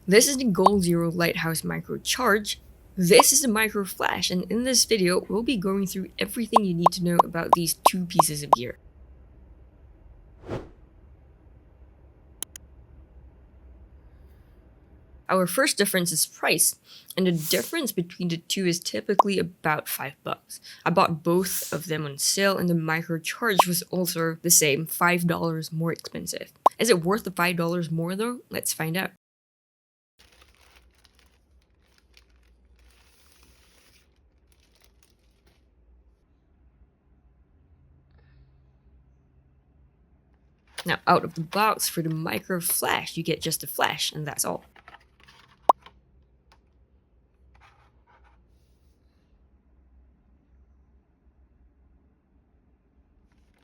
This is the Goal Zero Lighthouse Micro Charge. This is the Micro Flash, and in this video, we'll be going through everything you need to know about these two pieces of gear. Our first difference is price, and the difference between the two is typically about $5. I bought both of them on sale, and the Micro Charge was also the same, $5 more expensive. Is it worth the $5 more though? Let's find out. Now, out of the box, for the Micro Flash, you get just a flash, and that's all.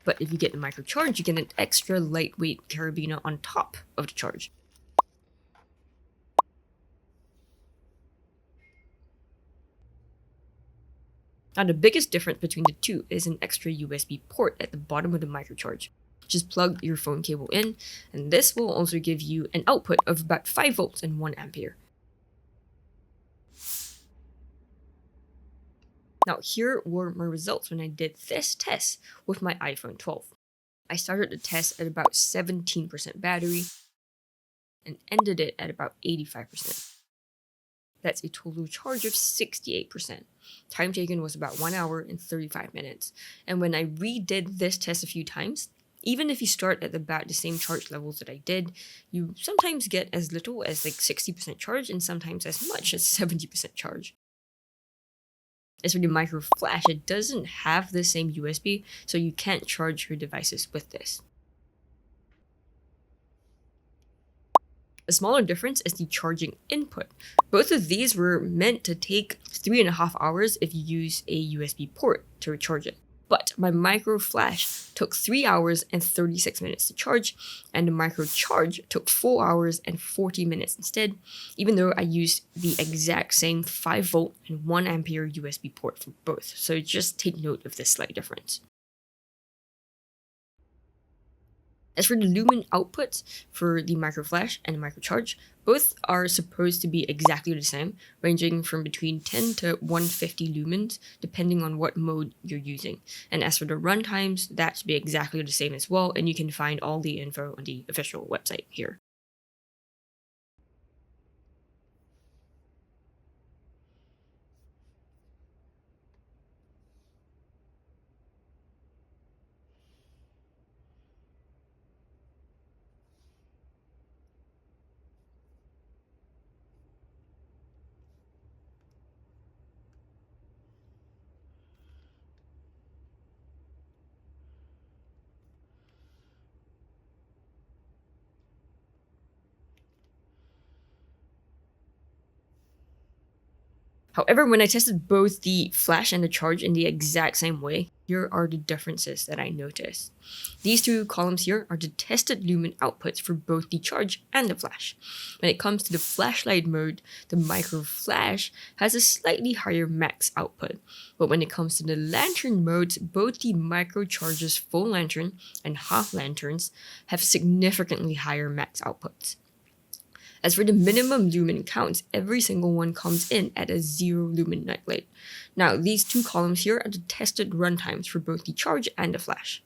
But if you get the Micro Charge, you get an extra lightweight carabiner on top of the charge. Now, the biggest difference between the two is an extra USB port at the bottom of the Micro Charge. Just plug your phone cable in, and this will also give you an output of about 5 volts and 1 ampere. Now, here were my results when I did this test with my iPhone 12. I started the test at about 17% battery and ended it at about 85%. That's a total charge of 68%. Time taken was about 1 hour and 35 minutes. And when I redid this test a few times, even if you start at about the same charge levels that I did, you sometimes get as little as like 60% charge and sometimes as much as 70% charge. As for the Micro Flash, it doesn't have the same USB, so you can't charge your devices with this. A smaller difference is the charging input. Both of these were meant to take 3.5 hours if you use a USB port to recharge it. But my Micro Flash took 3 hours and 36 minutes to charge, and the Micro Charge took 4 hours and 40 minutes instead, even though I used the exact same 5 volt and 1 ampere USB port for both. So just take note of this slight difference. As for the lumen outputs for the Micro Flash and the Micro Charge, both are supposed to be exactly the same, ranging from between 10 to 150 lumens, depending on what mode you're using. And as for the run times, that should be exactly the same as well, and you can find all the info on the official website here. However, when I tested both the Flash and the Charge in the exact same way, here are the differences that I noticed. These two columns here are the tested lumen outputs for both the Charge and the Flash. When it comes to the flashlight mode, the Micro Flash has a slightly higher max output. But when it comes to the lantern modes, both the Micro Charge's full lantern and half lanterns have significantly higher max outputs. As for the minimum lumen counts, every single one comes in at a 0 lumen nightlight. Now, these two columns here are the tested runtimes for both the Charge and the Flash.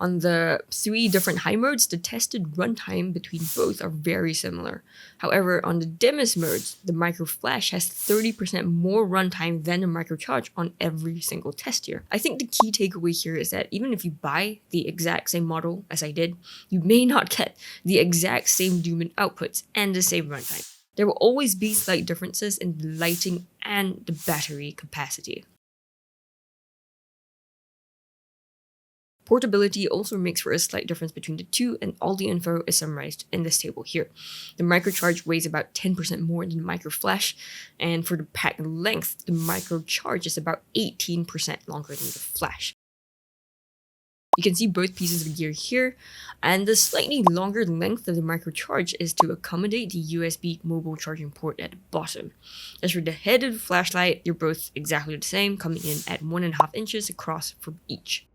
On the 3 different high modes, the tested runtime between both are very similar. However, on the dimmest modes, the Micro Flash has 30% more runtime than the Micro Charge on every single test here. I think the key takeaway here is that even if you buy the exact same model as I did, you may not get the exact same lumen outputs and the same runtime. There will always be slight differences in the lighting and the battery capacity. Portability also makes for a slight difference between the two, and all the info is summarized in this table here. The Micro Charge weighs about 10% more than the Micro Flash, and for the pack length, the Micro Charge is about 18% longer than the Flash. You can see both pieces of gear here, and the slightly longer length of the Micro Charge is to accommodate the USB mobile charging port at the bottom. As for the head of the flashlight, they're both exactly the same, coming in at 1.5 inches across for each.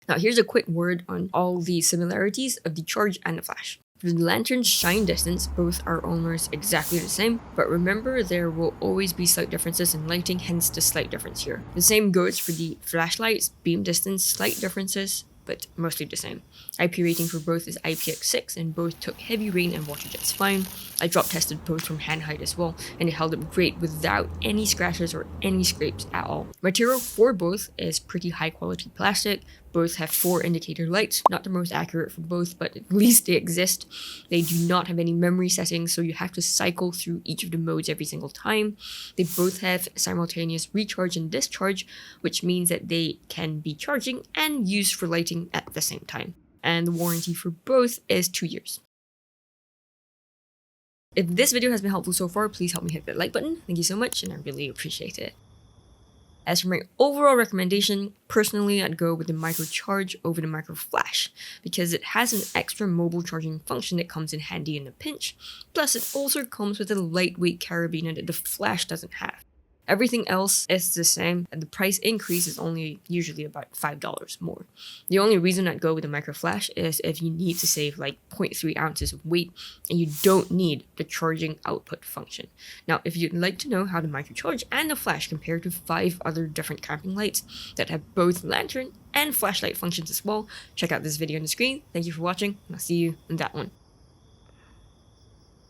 Now here's a quick word on all the similarities of the Charge and the Flash. For the lantern's shine distance, both are almost exactly the same, but remember there will always be slight differences in lighting, hence the slight difference here. The same goes for the flashlight's beam distance, slight differences, but mostly the same. IP rating for both is IPX6 and both took heavy rain and water jets fine. I drop tested both from hand height as well, and it held up great without any scratches or any scrapes at all. Material for both is pretty high quality plastic. Both have 4 indicator lights, not the most accurate for both, but at least they exist. They do not have any memory settings, so you have to cycle through each of the modes every single time. They both have simultaneous recharge and discharge, which means that they can be charging and used for lighting at the same time. And the warranty for both is 2 years. If this video has been helpful so far, please help me hit that like button. Thank you so much, and I really appreciate it. As for my overall recommendation, personally I'd go with the micro charge over the micro flash because it has an extra mobile charging function that comes in handy in a pinch, plus it also comes with a lightweight carabiner that the flash doesn't have. Everything else is the same, and the price increase is only usually about $5 more. The only reason I'd go with the micro flash is if you need to save like 0.3 ounces of weight and you don't need the charging output function. Now, if you'd like to know how the micro charge and the flash compare to 5 other different camping lights that have both lantern and flashlight functions as well, check out this video on the screen. Thank you for watching, and I'll see you in that one.